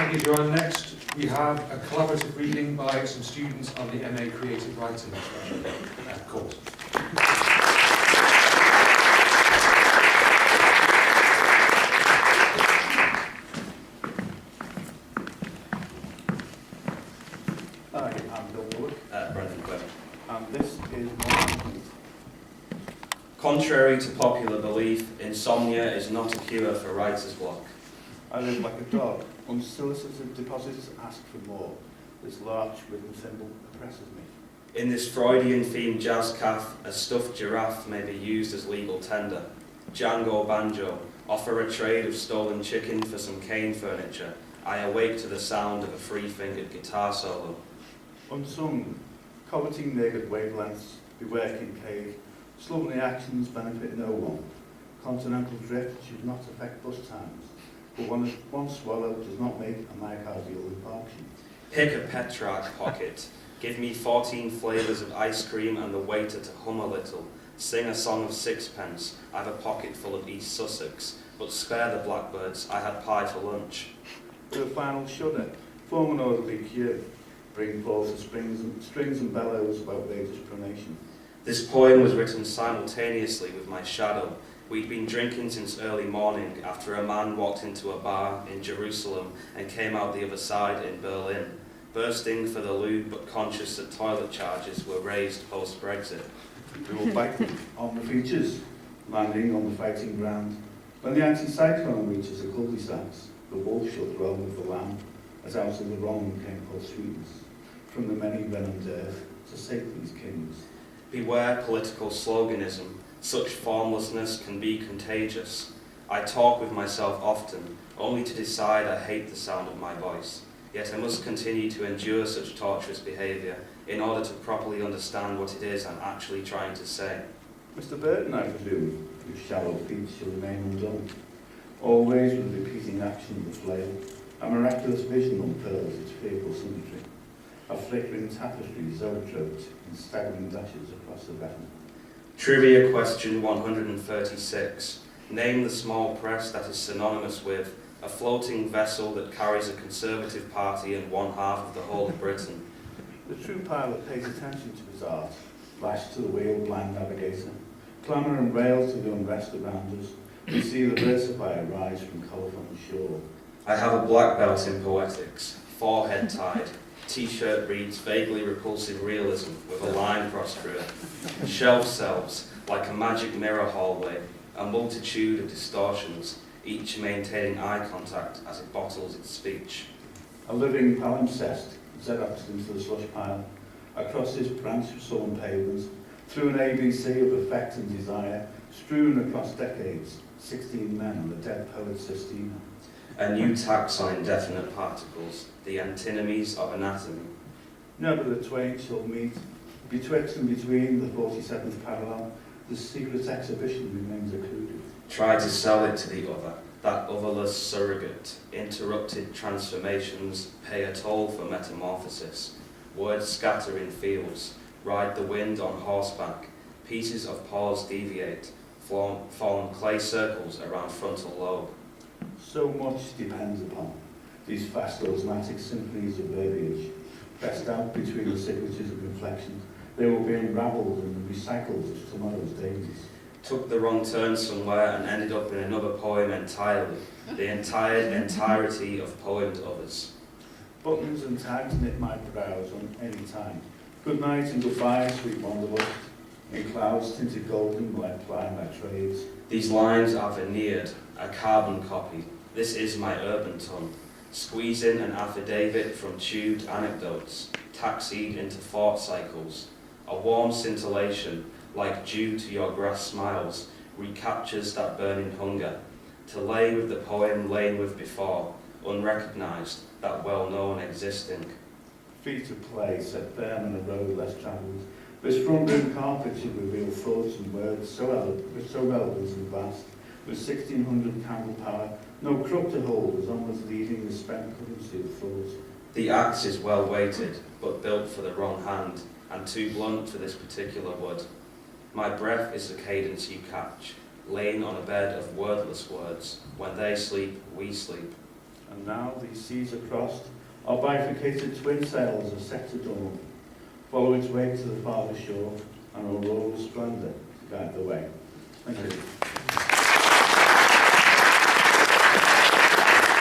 Thank you, Joanne. Next, we have a collaborative reading by some students on the MA Creative Writing course. Hi, I'm Bill Bulloch. Quinn. And this is one. Contrary to popular belief, insomnia is not a cure for writer's block. I live like a dog. Unsolicited deposits ask for more. This large rhythm symbol oppresses me. In this Freudian-themed jazz calf, a stuffed giraffe may be used as legal tender. Django banjo, offer a trade of stolen chicken for some cane furniture. I awake to the sound of a free-fingered guitar solo. Unsung, coveting naked wavelengths, beware kincaid. Slovenly actions benefit no one. Continental drift should not affect bus times. But one swallow does not make a myocardial infarction. Pick a Petrarch pocket. Give me 14 flavours of ice cream and the waiter to hum a little. Sing a song of sixpence. I've a pocket full of East Sussex. But spare the blackbirds, I had pie for lunch. For a final shudder, form an orderly queue. Bring forth the strings and bellows of outrageous pronation. This poem was written simultaneously with my shadow. We'd been drinking since early morning after a man walked into a bar in Jerusalem and came out the other side in Berlin, bursting for the loo but conscious that toilet charges were raised post-Brexit. We will bite on the features, landing on the fighting ground. When the anti-cyclone reaches the cul-de-sacs, the wolf shall roam with the lamb, as out of the wrong came called sweetness, from the many venomed earth to Satan's kings. Beware political sloganism. Such formlessness can be contagious. I talk with myself often, only to decide I hate the sound of my voice. Yet I must continue to endure such torturous behaviour in order to properly understand what it is I'm actually trying to say. Mr. Burton, I presume, whose shallow feet shall remain undone. Always with repeating action of the flail, a miraculous vision unfurls its fearful symmetry. A flickering tapestry zoetrope in staggering dashes across the retina. Trivia question 136. Name the small press that is synonymous with a floating vessel that carries a Conservative Party in one half of the whole of Britain. The true pilot pays attention to his art, lashed to the wheel-blind navigator, clamour and rail to the unrest around us. We see the versifier rise from colophon shore. I have a black belt in poetics, forehead tied. T-shirt reads vaguely repulsive realism with a line across through it. Shelf selves, like a magic mirror hallway, a multitude of distortions, each maintaining eye contact as it bottles its speech. A living palimpsest, xeroxed into the slush pile, across this branch-sown pavement, through an ABC of effect and desire, strewn across decades, 16 men on the dead poet Sistina. A new tax on indefinite particles, the antinomies of anatomy. Never the twain shall meet. Betwixt and between the 47th parallel, the secret exhibition remains occluded. Try to sell it to the other, that otherless surrogate. Interrupted transformations pay a toll for metamorphosis. Words scatter in fields, ride the wind on horseback. Pieces of pause deviate, form clay circles around frontal lobe. So much depends upon these fast osmotic symphonies of verbiage, pressed out between the signatures of inflection. They will be unravelled and recycled as tomorrow's daisies. Took the wrong turn somewhere and ended up in another poem entirely. The entirety of poems others. Buttons and tags knit my brows on any time. Good night and goodbye, sweet wanderlust. In clouds tinted golden will I ply my trades. These lines are veneered, a carbon copy. This is my urban tongue. Squeeze in an affidavit from tubed anecdotes, taxied into thought cycles. A warm scintillation, like dew to your grass smiles, recaptures that burning hunger. To lay with the poem lain with before, unrecognised, that well-known existing. Feet of clay set firm on a road less travelled. This front-room carpet should reveal thoughts and words so relevant and vast. With 1600 candle power, no crook to hold as almost leading the spent currency of thought. The axe is well weighted, but built for the wrong hand, and too blunt for this particular wood. My breath is the cadence you catch, laying on a bed of wordless words. When they sleep, we sleep. And now these seas are crossed, our bifurcated twin sails are set to dawn, follow its way to the farther shore, and our royal splendor to guide the way. Thank you.